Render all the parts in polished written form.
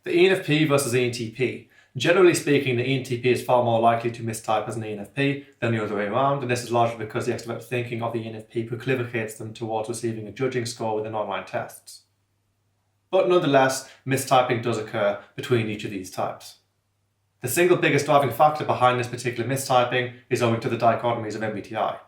The ENFP versus ENTP. Generally speaking, the ENTP is far more likely to mistype as an ENFP than the other way around, and this is largely because the extroverted thinking of the ENFP proclivicates them towards receiving a judging score within online tests. But nonetheless, mistyping does occur between each of these types. The single biggest driving factor behind this particular mistyping is owing to the dichotomies of MBTI.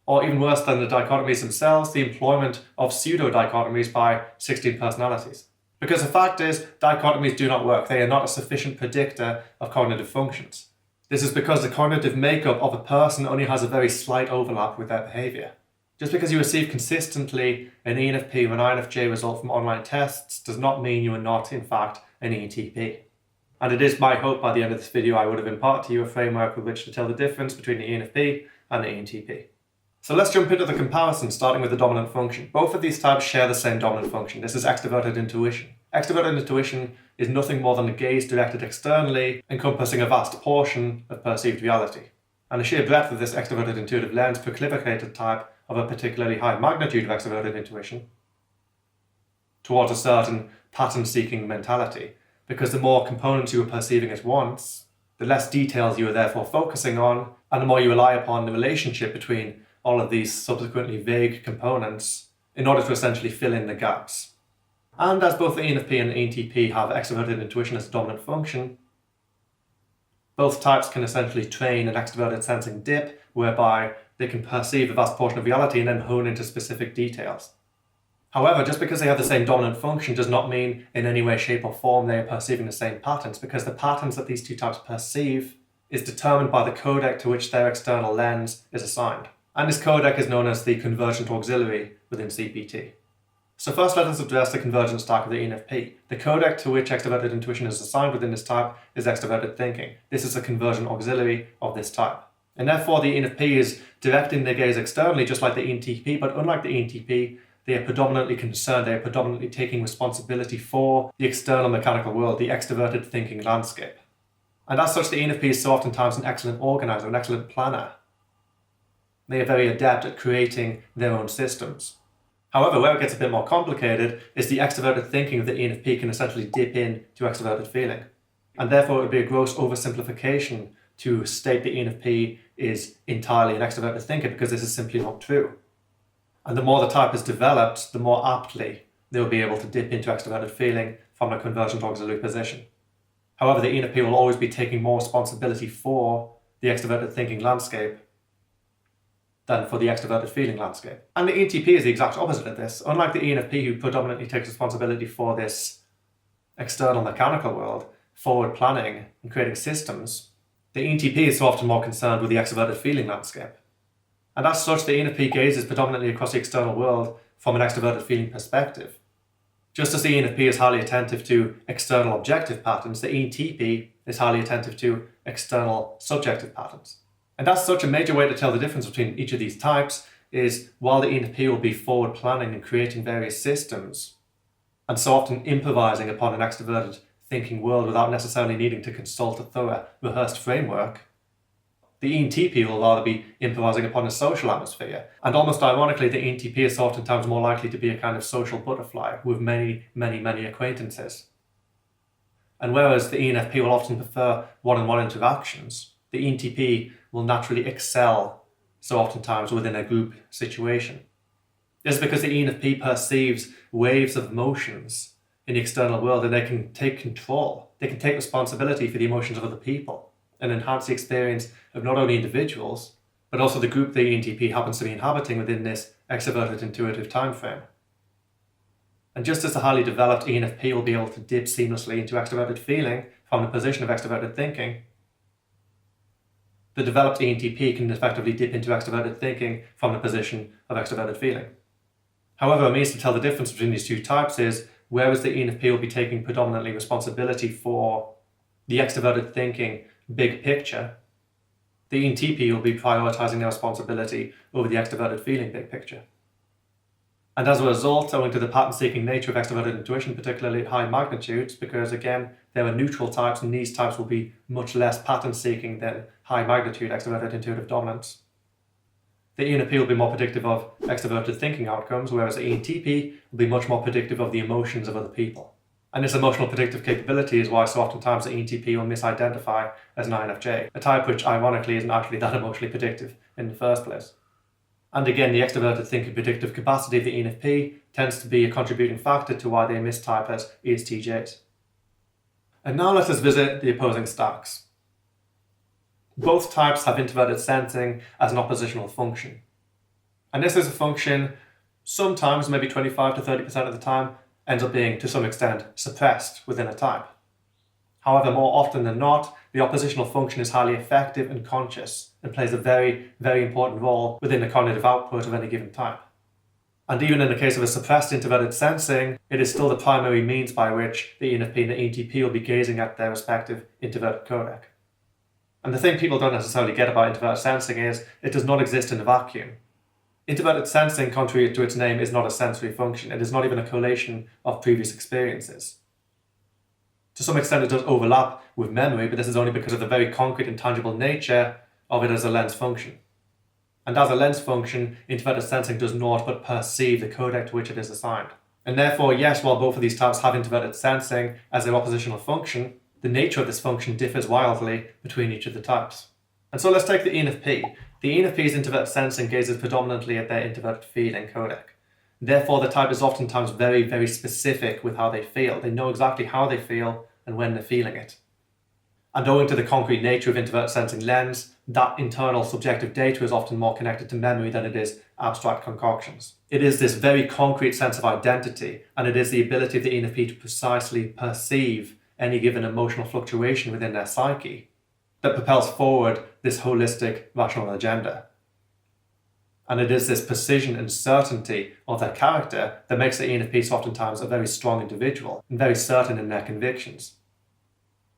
Or even worse than the dichotomies themselves, the employment of pseudo-dichotomies by 16 personalities. Because the fact is, dichotomies do not work. They are not a sufficient predictor of cognitive functions. This is because the cognitive makeup of a person only has a very slight overlap with their behavior. Just because you receive consistently an ENFP or an INFJ result from online tests does not mean you are not, in fact, an ENTP. And it is my hope by the end of this video I would have imparted to you a framework with which to tell the difference between the ENFP and the ENTP. So let's jump into the comparison, starting with the dominant function. Both of these types share the same dominant function. This is extroverted intuition. Extroverted intuition is nothing more than a gaze directed externally, encompassing a vast portion of perceived reality. And the sheer breadth of this extroverted intuitive lens proclivicated type of a particularly high magnitude of extroverted intuition towards a certain pattern-seeking mentality, because the more components you are perceiving at once, the less details you are therefore focusing on, and the more you rely upon the relationship between all of these subsequently vague components in order to essentially fill in the gaps. And as both the ENFP and the ENTP have extroverted intuition as a dominant function, both types can essentially train an extroverted sensing dip, whereby they can perceive a vast portion of reality and then hone into specific details. However, just because they have the same dominant function does not mean in any way, shape or form they are perceiving the same patterns, because the patterns that these two types perceive is determined by the codec to which their external lens is assigned. And this codec is known as the convergent auxiliary within CPT. So first let us address the convergent stack of the ENFP. The codec to which extroverted intuition is assigned within this type is extroverted thinking. This is a convergent auxiliary of this type. And therefore the ENFP is directing their gaze externally just like the ENTP, but unlike the ENTP, they are predominantly concerned, they are predominantly taking responsibility for the external mechanical world, the extroverted thinking landscape. And as such, the ENFP is so oftentimes an excellent organizer, an excellent planner. They are very adept at creating their own systems. However, where it gets a bit more complicated is the extroverted thinking of the ENFP can essentially dip into extroverted feeling. And therefore it would be a gross oversimplification to state the ENFP is entirely an extroverted thinker, because this is simply not true. And the more the type is developed, the more aptly they will be able to dip into extroverted feeling from a convergent auxiliary position. However, the ENFP will always be taking more responsibility for the extroverted thinking landscape than for the extroverted feeling landscape. And the ENTP is the exact opposite of this. Unlike the ENFP, who predominantly takes responsibility for this external mechanical world, forward planning and creating systems, the ENTP is so often more concerned with the extroverted feeling landscape. And as such, the ENFP gazes predominantly across the external world from an extroverted feeling perspective. Just as the ENFP is highly attentive to external objective patterns, the ENTP is highly attentive to external subjective patterns. And as such, a major way to tell the difference between each of these types is while the ENFP will be forward planning and creating various systems, and so often improvising upon an extroverted thinking world without necessarily needing to consult a thorough rehearsed framework, the ENTP will rather be improvising upon a social atmosphere. And almost ironically, the ENTP is oftentimes more likely to be a kind of social butterfly with many acquaintances. And whereas the ENFP will often prefer one-on-one interactions, the ENTP will naturally excel so oftentimes within a group situation. This is because the ENFP perceives waves of emotions in the external world, and they can take control. They can take responsibility for the emotions of other people and enhance the experience of not only individuals, but also the group the ENTP happens to be inhabiting within this extroverted intuitive time frame. And just as the highly developed ENFP will be able to dip seamlessly into extroverted feeling from the position of extroverted thinking, the developed ENTP can effectively dip into extroverted thinking from the position of extroverted feeling. However, a means to tell the difference between these two types is, whereas the ENFP will be taking predominantly responsibility for the extroverted thinking big picture, the ENTP will be prioritizing their responsibility over the extroverted feeling big picture. And as a result, owing to the pattern-seeking nature of extroverted intuition, particularly at high magnitudes, because again, there are neutral types and these types will be much less pattern-seeking than high-magnitude extroverted intuitive dominance, the ENFP will be more predictive of extroverted thinking outcomes, whereas the ENTP will be much more predictive of the emotions of other people. And this emotional predictive capability is why so oftentimes the ENTP will misidentify as an INFJ, a type which ironically isn't actually that emotionally predictive in the first place. And again, the extroverted thinking predictive capacity of the ENFP tends to be a contributing factor to why they mistype as ESTJs. And now let us visit the opposing stacks. Both types have introverted sensing as an oppositional function. And this is a function sometimes, maybe 25 to 30% of the time, ends up being, to some extent, suppressed within a type. However, more often than not, the oppositional function is highly effective and conscious and plays a very, very important role within the cognitive output of any given type. And even in the case of a suppressed introverted sensing, it is still the primary means by which the ENFP and the ENTP will be gazing at their respective introverted codec. And the thing people don't necessarily get about introverted sensing is it does not exist in a vacuum. Introverted sensing, contrary to its name, is not a sensory function. It is not even a collation of previous experiences. To some extent, it does overlap with memory, but this is only because of the very concrete and tangible nature of it as a lens function. And as a lens function, introverted sensing does not but perceive the codec to which it is assigned. And therefore, yes, while both of these types have introverted sensing as their oppositional function, the nature of this function differs wildly between each of the types. And so let's take the ENFP. The ENFP's introverted sensing gazes predominantly at their introverted feeling codec. Therefore, the type is oftentimes very, very specific with how they feel. They know exactly how they feel and when they're feeling it. And owing to the concrete nature of introverted sensing lens, that internal subjective data is often more connected to memory than it is abstract concoctions. It is this very concrete sense of identity, and it is the ability of the ENFP to precisely perceive any given emotional fluctuation within their psyche that propels forward this holistic rational agenda. And it is this precision and certainty of their character that makes the ENFPs oftentimes a very strong individual and very certain in their convictions.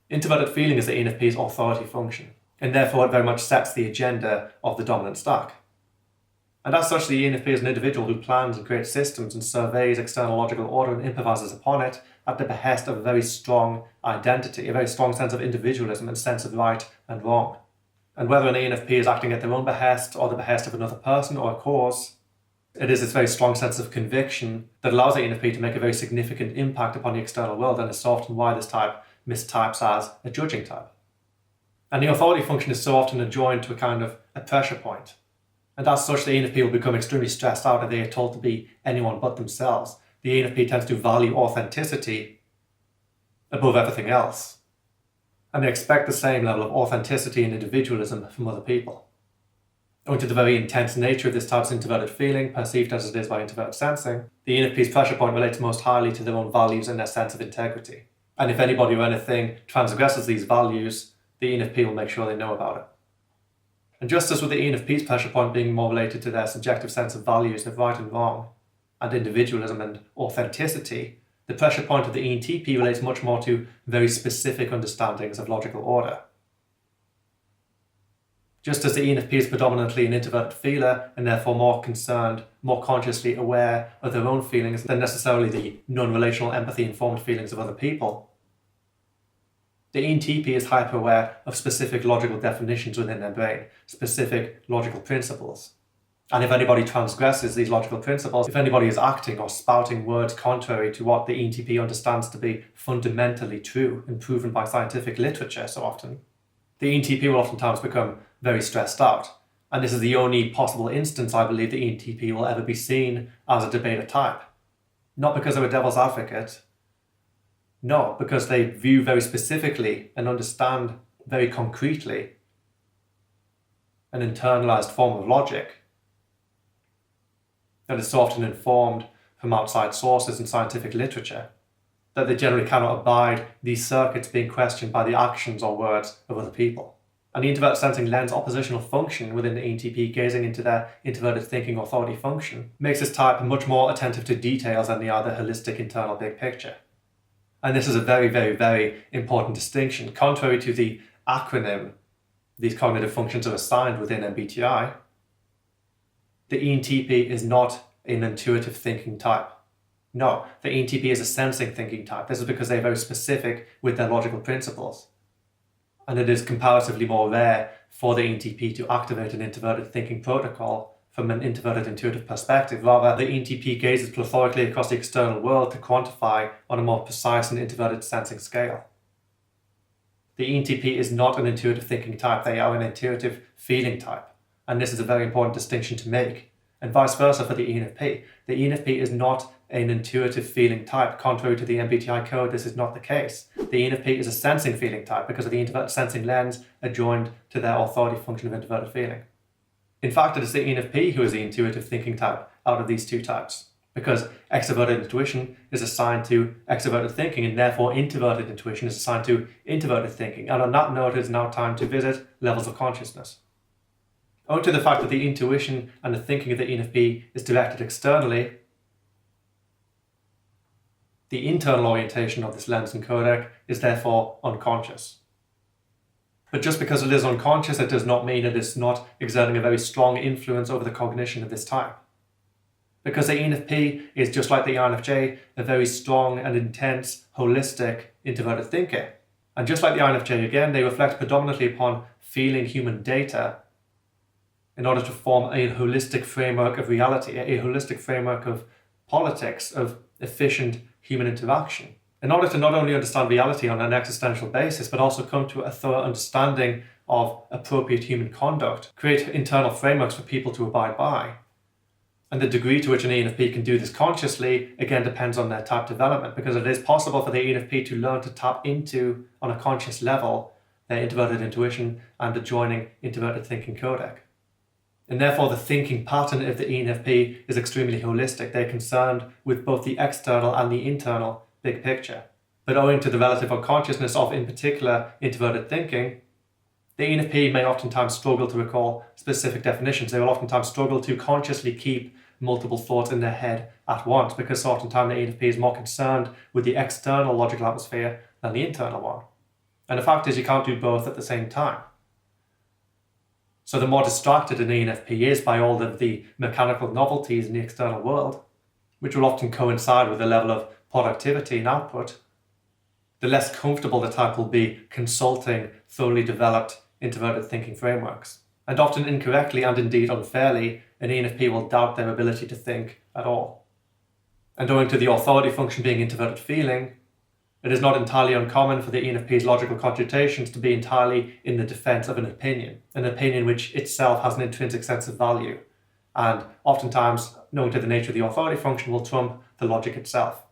Introverted feeling is the ENFP's authority function, and therefore it very much sets the agenda of the dominant stack. And as such, the ENFP is an individual who plans and creates systems and surveys external logical order and improvises upon it at the behest of a very strong identity, a very strong sense of individualism and sense of right and wrong. And whether an ENFP is acting at their own behest or the behest of another person or a cause, it is this very strong sense of conviction that allows the ENFP to make a very significant impact upon the external world, and is so often why this type mistypes as a judging type. And the authority function is so often adjoined to a kind of a pressure point. And as such, the ENFP will become extremely stressed out if they are told to be anyone but themselves. The ENFP tends to value authenticity above everything else. And they expect the same level of authenticity and individualism from other people. Owing to the very intense nature of this type's introverted feeling, perceived as it is by introverted sensing, the ENFP's pressure point relates most highly to their own values and their sense of integrity. And if anybody or anything transgresses these values, the ENFP will make sure they know about it. And just as with the ENFP's pressure point being more related to their subjective sense of values of right and wrong, and individualism and authenticity, the pressure point of the ENTP relates much more to very specific understandings of logical order. Just as the ENFP is predominantly an introverted feeler and therefore more concerned, more consciously aware of their own feelings than necessarily the non-relational empathy-informed feelings of other people, the ENTP is hyper-aware of specific logical definitions within their brain, specific logical principles. And if anybody transgresses these logical principles, if anybody is acting or spouting words contrary to what the ENTP understands to be fundamentally true and proven by scientific literature so often, the ENTP will oftentimes become very stressed out. And this is the only possible instance, I believe, the ENTP will ever be seen as a debater type. Not because they're a devil's advocate. No, because they view very specifically and understand very concretely an internalized form of logic that is so often informed from outside sources and scientific literature that they generally cannot abide these circuits being questioned by the actions or words of other people. And the introverted sensing lens oppositional function within the ENTP, gazing into their introverted thinking authority function, makes this type much more attentive to details than they are the holistic internal big picture. And this is a very, very, very important distinction. Contrary to the acronym these cognitive functions are assigned within MBTI, the ENTP is not an intuitive thinking type. No, the ENTP is a sensing thinking type. This is because they're very specific with their logical principles. And it is comparatively more rare for the ENTP to activate an introverted thinking protocol from an introverted intuitive perspective. Rather, the ENTP gazes plethorically across the external world to quantify on a more precise and introverted sensing scale. The ENTP is not an intuitive thinking type, they are an intuitive feeling type. And this is a very important distinction to make. And vice versa for the ENFP. The ENFP is not an intuitive feeling type. Contrary to the MBTI code, this is not the case. The ENFP is a sensing feeling type because of the introverted sensing lens adjoined to their authority function of introverted feeling. In fact, it is the ENFP who is the intuitive thinking type out of these two types, because extroverted intuition is assigned to extroverted thinking, and therefore introverted intuition is assigned to introverted thinking. And on that note, it is now time to visit levels of consciousness. Owing to the fact that the intuition and the thinking of the ENFP is directed externally, the internal orientation of this lens and codec is therefore unconscious. But just because it is unconscious, it does not mean it is not exerting a very strong influence over the cognition of this type. Because the ENFP is, just like the INFJ, a very strong and intense, holistic, introverted thinker. And just like the INFJ again, they reflect predominantly upon feeling human data in order to form a holistic framework of reality, a holistic framework of politics, of efficient human interaction, in order to not only understand reality on an existential basis, but also come to a thorough understanding of appropriate human conduct, create internal frameworks for people to abide by. And the degree to which an ENFP can do this consciously, again, depends on their type development, because it is possible for the ENFP to learn to tap into, on a conscious level, their introverted intuition and adjoining introverted thinking codec. And therefore, the thinking pattern of the ENFP is extremely holistic. They're concerned with both the external and the internal big picture. But owing to the relative unconsciousness of, in particular, introverted thinking, the ENFP may oftentimes struggle to recall specific definitions. They will oftentimes struggle to consciously keep multiple thoughts in their head at once, because oftentimes the ENFP is more concerned with the external logical atmosphere than the internal one. And the fact is, you can't do both at the same time. So the more distracted an ENFP is by all of the mechanical novelties in the external world, which will often coincide with a level of productivity and output, the less comfortable the type will be consulting thoroughly developed introverted thinking frameworks. And often incorrectly and indeed unfairly, an ENFP will doubt their ability to think at all. And owing to the authority function being introverted feeling, it is not entirely uncommon for the ENFP's logical computations to be entirely in the defense of an opinion which itself has an intrinsic sense of value, and oftentimes, knowing to the nature of the authority function, will trump the logic itself.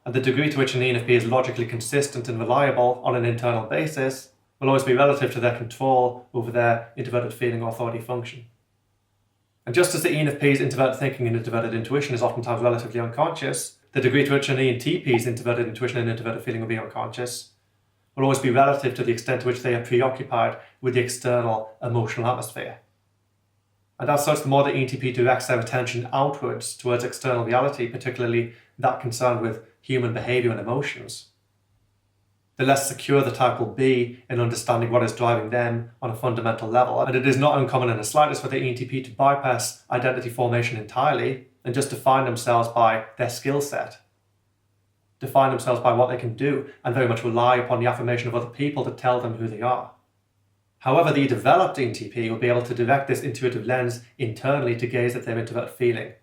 And the degree to which an ENFP is logically consistent and reliable on an internal basis will always be relative to their control over their introverted feeling or authority function. And just as the ENFP's introverted thinking and introverted intuition is oftentimes relatively unconscious, the degree to which an ENTP's introverted intuition and introverted feeling will be unconscious will always be relative to the extent to which they are preoccupied with the external emotional atmosphere. And as such, the more the ENTP directs their attention outwards towards external reality, particularly that concerned with human behavior and emotions, the less secure the type will be in understanding what is driving them on a fundamental level. And it is not uncommon in the slightest for the ENTP to bypass identity formation entirely and just define themselves by their skill set, define themselves by what they can do, and very much rely upon the affirmation of other people to tell them who they are. However, the developed ENTP will be able to direct this intuitive lens internally to gaze at their introverted feeling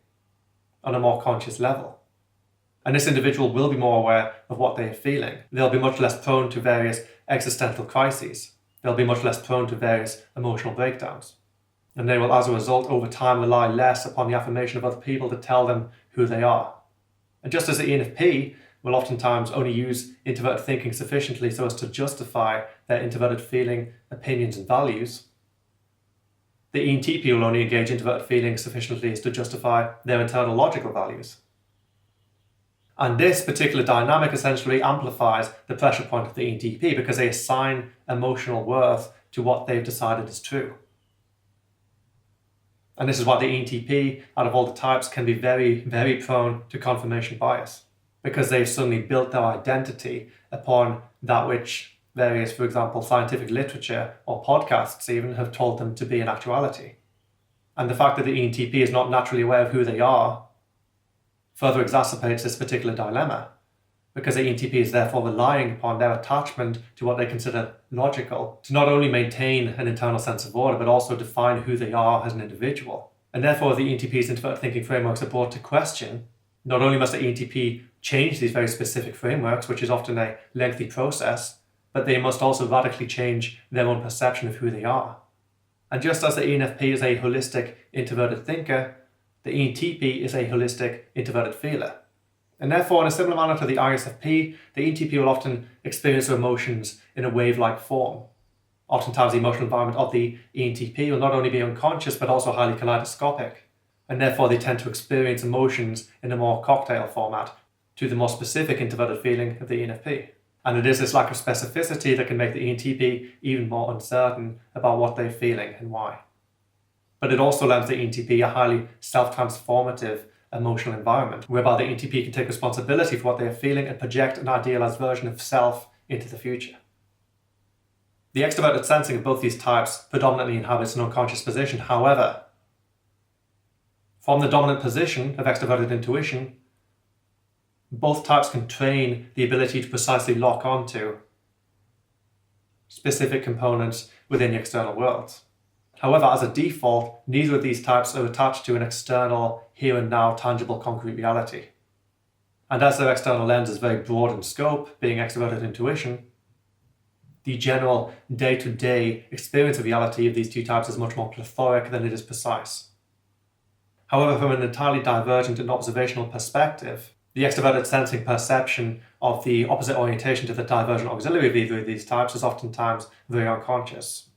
on a more conscious level. And this individual will be more aware of what they are feeling. They'll be much less prone to various existential crises. They'll be much less prone to various emotional breakdowns. And they will, as a result, over time rely less upon the affirmation of other people to tell them who they are. And just as the ENFP will oftentimes only use introverted thinking sufficiently so as to justify their introverted feeling, opinions, and values, the ENTP will only engage introverted feeling sufficiently as to justify their internal logical values. And this particular dynamic essentially amplifies the pressure point of the ENTP because they assign emotional worth to what they've decided is true. And this is why the ENTP, out of all the types, can be very, very prone to confirmation bias, because they've suddenly built their identity upon that which various, for example, scientific literature or podcasts even have told them to be in actuality. And the fact that the ENTP is not naturally aware of who they are further exacerbates this particular dilemma, because the ENTP is therefore relying upon their attachment to what they consider logical to not only maintain an internal sense of order, but also define who they are as an individual. And therefore, the ENTP's introverted thinking frameworks are brought to question. Not only must the ENTP change these very specific frameworks, which is often a lengthy process, but they must also radically change their own perception of who they are. And just as the ENFP is a holistic introverted thinker, the ENTP is a holistic introverted feeler. And therefore, in a similar manner to the ISFP, the ENTP will often experience their emotions in a wave-like form. Oftentimes, the emotional environment of the ENTP will not only be unconscious, but also highly kaleidoscopic. And therefore, they tend to experience emotions in a more cocktail format to the more specific introverted feeling of the ENFP. And it is this lack of specificity that can make the ENTP even more uncertain about what they're feeling and why. But it also lends the ENTP a highly self-transformative emotional environment, whereby the ENTP can take responsibility for what they are feeling and project an idealized version of self into the future. The extroverted sensing of both these types predominantly inhabits an unconscious position. However, from the dominant position of extroverted intuition, both types can train the ability to precisely lock onto specific components within the external world. However, as a default, neither of these types are attached to an external, here and now, tangible, concrete reality. And as their external lens is very broad in scope, being extroverted intuition, the general day-to-day experience of reality of these two types is much more plethoric than it is precise. However, from an entirely divergent and observational perspective, the extroverted sensing perception of the opposite orientation to the divergent auxiliary of either of these types is oftentimes very unconscious.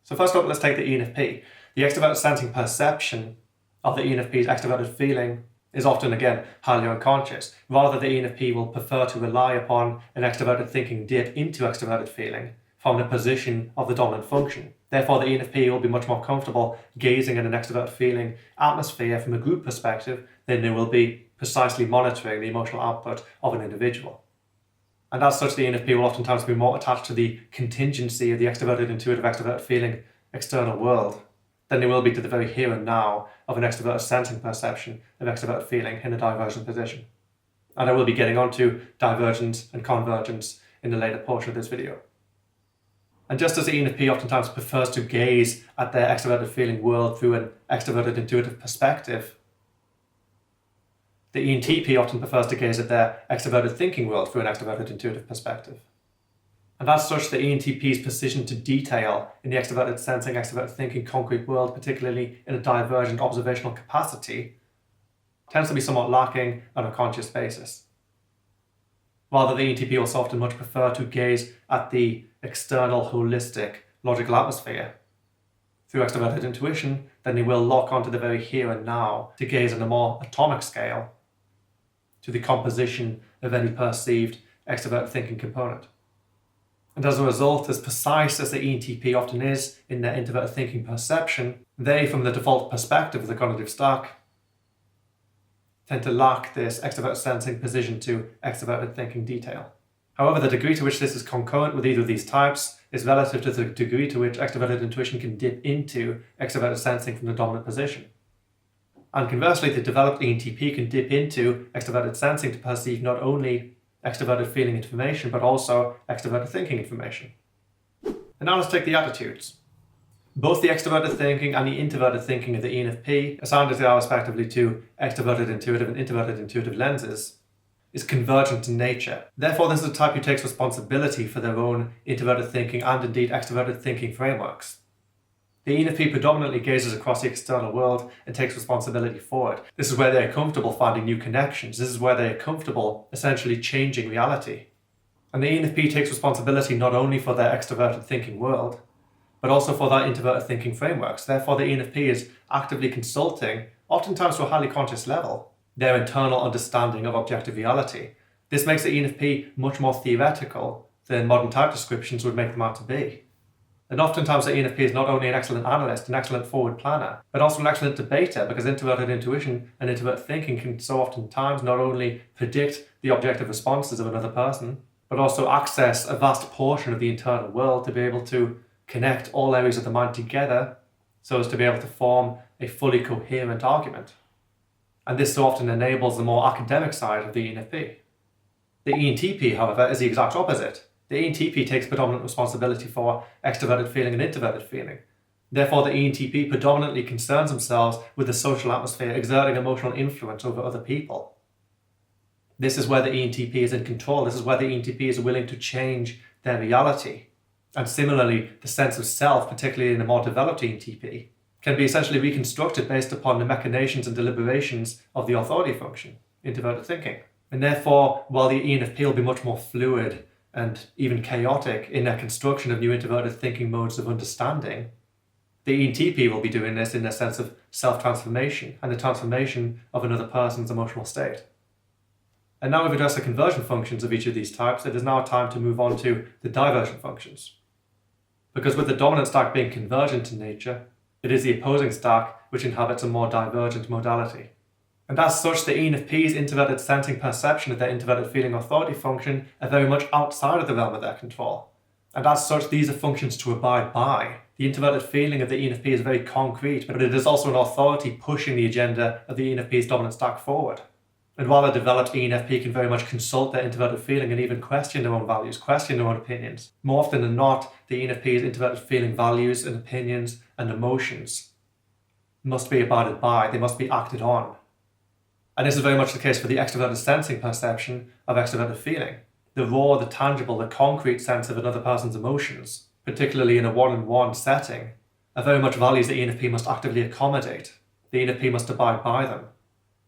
So first up, let's take the ENFP. The extroverted sensing perception of the ENFP's extroverted feeling is often, again, highly unconscious. Rather, the ENFP will prefer to rely upon an extroverted thinking dip into extroverted feeling from the position of the dominant function. Therefore, the ENFP will be much more comfortable gazing at an extroverted feeling atmosphere from a group perspective than they will be precisely monitoring the emotional output of an individual. And as such, the ENFP will oftentimes be more attached to the contingency of the extroverted, intuitive, extroverted feeling external world than they will be to the very here and now of an extroverted sensing perception of extroverted feeling in a divergent position. And I will be getting onto divergence and convergence in the later portion of this video. And just as the ENFP oftentimes prefers to gaze at their extroverted feeling world through an extroverted intuitive perspective, the ENTP often prefers to gaze at their extroverted thinking world through an extroverted intuitive perspective. And as such, the ENTP's precision to detail in the extroverted sensing, extroverted thinking concrete world, particularly in a divergent observational capacity, tends to be somewhat lacking on a conscious basis. Rather, the ENTP will often much prefer to gaze at the external, holistic, logical atmosphere through extroverted intuition than they will lock onto the very here and now to gaze on a more atomic scale to the composition of any perceived extroverted thinking component. And as a result, as precise as the ENTP often is in their introverted thinking perception, they, from the default perspective of the cognitive stack, tend to lack this extroverted sensing precision to extroverted thinking detail. However, the degree to which this is concurrent with either of these types is relative to the degree to which extroverted intuition can dip into extroverted sensing from the dominant position. And conversely, the developed ENTP can dip into extroverted sensing to perceive not only extroverted feeling information, but also extroverted thinking information. And now let's take the attitudes. Both the extroverted thinking and the introverted thinking of the ENFP, assigned as they are respectively to extroverted intuitive and introverted intuitive lenses, is convergent in nature. Therefore, this is a type who takes responsibility for their own introverted thinking and indeed extroverted thinking frameworks. The ENFP predominantly gazes across the external world and takes responsibility for it. This is where they are comfortable finding new connections. This is where they are comfortable essentially changing reality. And the ENFP takes responsibility not only for their extroverted thinking world, but also for their introverted thinking frameworks. Therefore, the ENFP is actively consulting, oftentimes to a highly conscious level, their internal understanding of objective reality. This makes the ENFP much more theoretical than modern type descriptions would make them out to be. And oftentimes the ENFP is not only an excellent analyst, an excellent forward planner, but also an excellent debater, because introverted intuition and introverted thinking can so oftentimes not only predict the objective responses of another person, but also access a vast portion of the internal world to be able to connect all areas of the mind together so as to be able to form a fully coherent argument. And this so often enables the more academic side of the ENFP. The ENTP, however, is the exact opposite. The ENTP takes predominant responsibility for extroverted feeling and introverted feeling. Therefore, the ENTP predominantly concerns themselves with the social atmosphere, exerting emotional influence over other people. This is where the ENTP is in control. This is where the ENTP is willing to change their reality. And similarly, the sense of self, particularly in a more developed ENTP, can be essentially reconstructed based upon the machinations and deliberations of the authority function, introverted thinking. And therefore, while the ENFP will be much more fluid and even chaotic in their construction of new introverted thinking modes of understanding, the ENTP will be doing this in their sense of self-transformation and the transformation of another person's emotional state. And now we've addressed the conversion functions of each of these types, it is now time to move on to the diversion functions. Because with the dominant stack being convergent in nature, it is the opposing stack which inhabits a more divergent modality. And as such, the ENFP's introverted sensing perception of their introverted feeling authority function are very much outside of the realm of their control. And as such, these are functions to abide by. The introverted feeling of the ENFP is very concrete, but it is also an authority pushing the agenda of the ENFP's dominant stack forward. And while a developed ENFP can very much consult their introverted feeling and even question their own values, question their own opinions, more often than not, the ENFP's introverted feeling values and opinions and emotions must be abided by, they must be acted on. And this is very much the case for the extroverted sensing perception of extroverted feeling. The raw, the tangible, the concrete sense of another person's emotions, particularly in a one-on-one setting, are very much values the ENFP must actively accommodate. The ENFP must abide by them.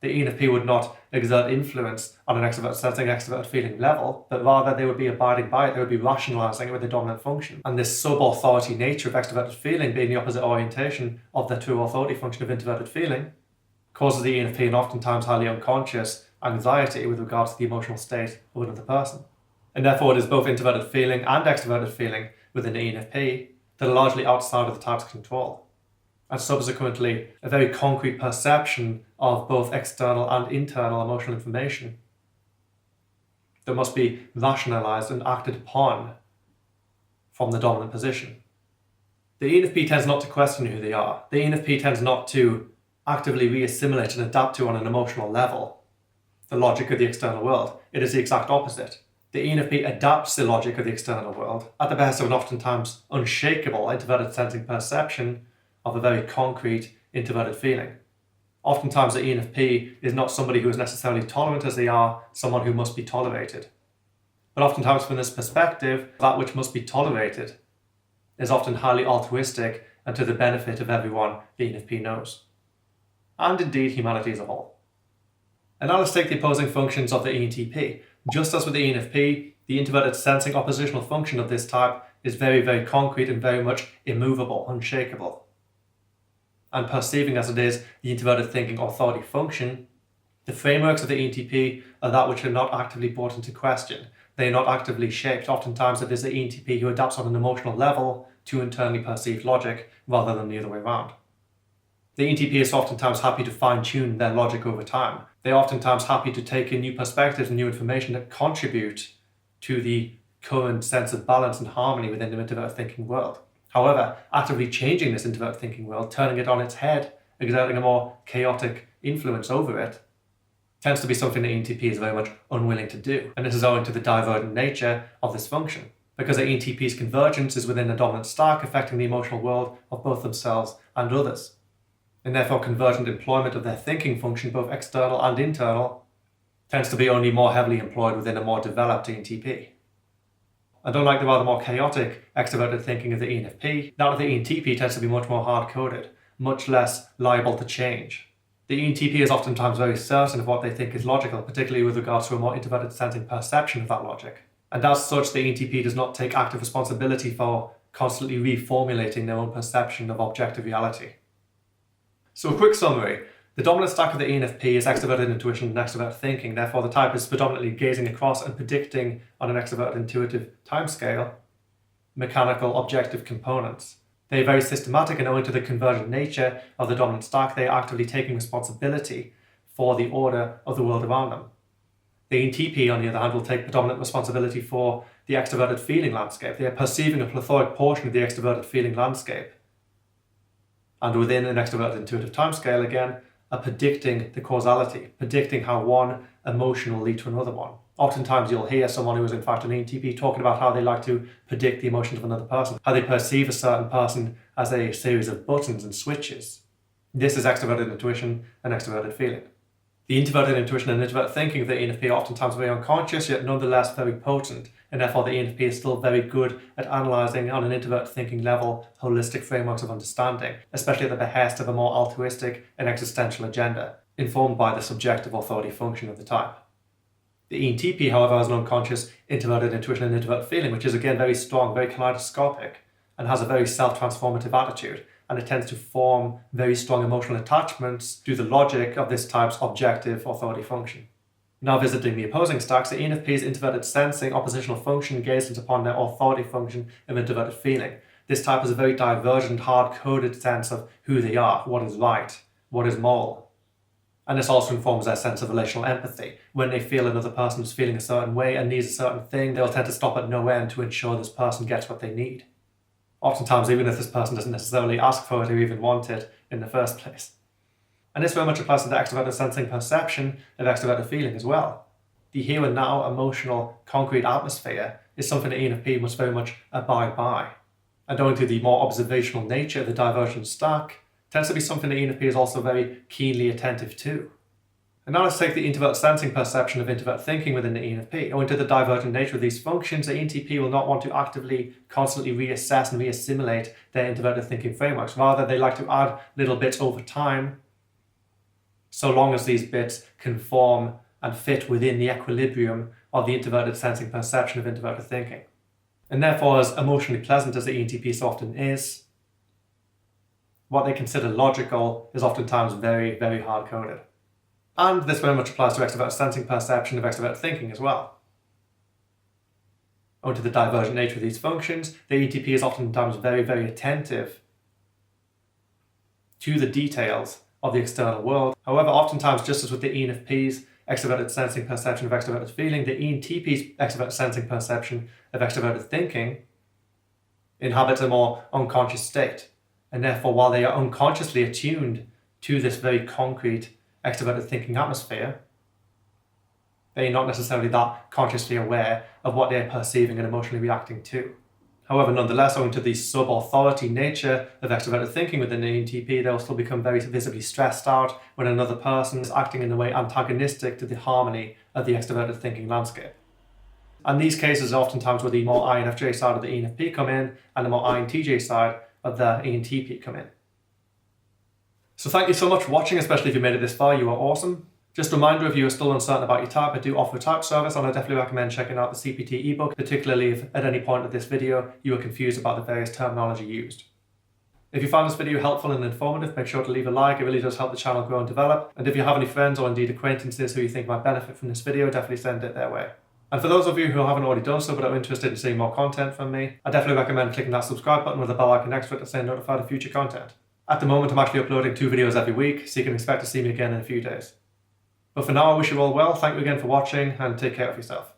The ENFP would not exert influence on an extrovert sensing, extrovert feeling level, but rather they would be abiding by it, they would be rationalizing it with the dominant function. And this sub-authority nature of extroverted feeling being the opposite orientation of the true authority function of introverted feeling causes the ENFP an oftentimes highly unconscious anxiety with regards to the emotional state of another person. And therefore it is both introverted feeling and extroverted feeling within the ENFP that are largely outside of the type's control. And subsequently, a very concrete perception of both external and internal emotional information that must be rationalized and acted upon from the dominant position. The ENFP tends not to question who they are. The ENFP tends not to actively re-assimilate and adapt to on an emotional level the logic of the external world. It is the exact opposite. The ENFP adapts the logic of the external world at the behest of an oftentimes unshakable introverted sensing perception of a very concrete introverted feeling. Oftentimes the ENFP is not somebody who is necessarily tolerant as they are someone who must be tolerated. But oftentimes from this perspective, that which must be tolerated is often highly altruistic and to the benefit of everyone the ENFP knows. And indeed humanity as a whole. And now let's take the opposing functions of the ENTP. Just as with the ENFP, the introverted sensing oppositional function of this type is very, very concrete and very much immovable, unshakable. And perceiving as it is the introverted thinking authority function, the frameworks of the ENTP are that which are not actively brought into question. They are not actively shaped. Oftentimes it is the ENTP who adapts on an emotional level to internally perceived logic rather than the other way around. The ENTP is oftentimes happy to fine-tune their logic over time. They're oftentimes happy to take in new perspectives and new information that contribute to the current sense of balance and harmony within the introverted thinking world. However, actively changing this introverted thinking world, turning it on its head, exerting a more chaotic influence over it, tends to be something the ENTP is very much unwilling to do. And this is owing to the divergent nature of this function, because the ENTP's convergence is within the dominant stack, affecting the emotional world of both themselves and others. And therefore convergent employment of their thinking function, both external and internal, tends to be only more heavily employed within a more developed ENTP. And unlike the rather more chaotic extroverted thinking of the ENFP, that of the ENTP tends to be much more hard-coded, much less liable to change. The ENTP is oftentimes very certain of what they think is logical, particularly with regards to a more introverted sensing perception of that logic. And as such, the ENTP does not take active responsibility for constantly reformulating their own perception of objective reality. So a quick summary. The dominant stack of the ENFP is extroverted intuition and extroverted thinking. Therefore, the type is predominantly gazing across and predicting on an extroverted intuitive timescale mechanical objective components. They are very systematic, and owing to the convergent nature of the dominant stack, they are actively taking responsibility for the order of the world around them. The ENTP, on the other hand, will take predominant responsibility for the extroverted feeling landscape. They are perceiving a plethoric portion of the extroverted feeling landscape. And within an extroverted intuitive timescale, again, are predicting the causality, predicting how one emotion will lead to another one. Oftentimes you'll hear someone who is in fact an ENTP talking about how they like to predict the emotions of another person, how they perceive a certain person as a series of buttons and switches. This is extroverted intuition and extroverted feeling. The introverted intuition and introverted thinking of the ENFP are oftentimes very unconscious, yet nonetheless very potent, and therefore the ENFP is still very good at analysing on an introverted thinking level holistic frameworks of understanding, especially at the behest of a more altruistic and existential agenda, informed by the subjective authority function of the type. The ENTP, however, has an unconscious introverted intuition and introverted feeling, which is again very strong, very kaleidoscopic, and has a very self-transformative attitude, and it tends to form very strong emotional attachments through the logic of this type's objective authority function. Now visiting the opposing stacks, the ENFP's introverted sensing oppositional function gazes upon their authority function of introverted feeling. This type has a very divergent, hard-coded sense of who they are, what is right, what is moral. And this also informs their sense of relational empathy. When they feel another person is feeling a certain way and needs a certain thing, they'll tend to stop at no end to ensure this person gets what they need. Oftentimes, even if this person doesn't necessarily ask for it or even want it in the first place. And this very much applies to the extroverted sensing perception of extroverted feeling as well. The here and now emotional concrete atmosphere is something the ENFP must very much abide by. And owing to the more observational nature of the divergent stack, tends to be something the ENFP is also very keenly attentive to. And now let's take the introverted sensing perception of introverted thinking within the ENFP. Owing to the divergent nature of these functions, the ENTP will not want to actively, constantly reassess and reassimilate their introverted thinking frameworks. Rather, they like to add little bits over time, so long as these bits conform and fit within the equilibrium of the introverted sensing perception of introverted thinking. And therefore, as emotionally pleasant as the ENTP so often is, what they consider logical is oftentimes very, very hard-coded. And this very much applies to extroverted sensing perception of extroverted thinking as well. Owing to the divergent nature of these functions, the ENTP is oftentimes very, very attentive to the details of the external world. However, oftentimes, just as with the ENFP's extroverted sensing perception of extroverted feeling, the ENTP's extroverted sensing perception of extroverted thinking inhabits a more unconscious state. And therefore, while they are unconsciously attuned to this very concrete extroverted thinking atmosphere, they're not necessarily that consciously aware of what they're perceiving and emotionally reacting to. However, nonetheless, owing to the sub-authority nature of extroverted thinking within the ENTP, they'll still become very visibly stressed out when another person is acting in a way antagonistic to the harmony of the extroverted thinking landscape. And these cases are oftentimes where the more INFJ side of the ENFP come in and the more INTJ side of the ENTP come in. So thank you so much for watching, especially if you made it this far, you are awesome. Just a reminder, if you are still uncertain about your type, I do offer a type service, and I definitely recommend checking out the CPT ebook, particularly if at any point of this video you are confused about the various terminology used. If you found this video helpful and informative, make sure to leave a like, it really does help the channel grow and develop. And if you have any friends or indeed acquaintances who you think might benefit from this video, definitely send it their way. And for those of you who haven't already done so but are interested in seeing more content from me, I definitely recommend clicking that subscribe button with the bell icon next to it to stay notified of future content. At the moment, I'm actually uploading 2 videos every week, so you can expect to see me again in a few days. But for now, I wish you all well, thank you again for watching, and take care of yourself.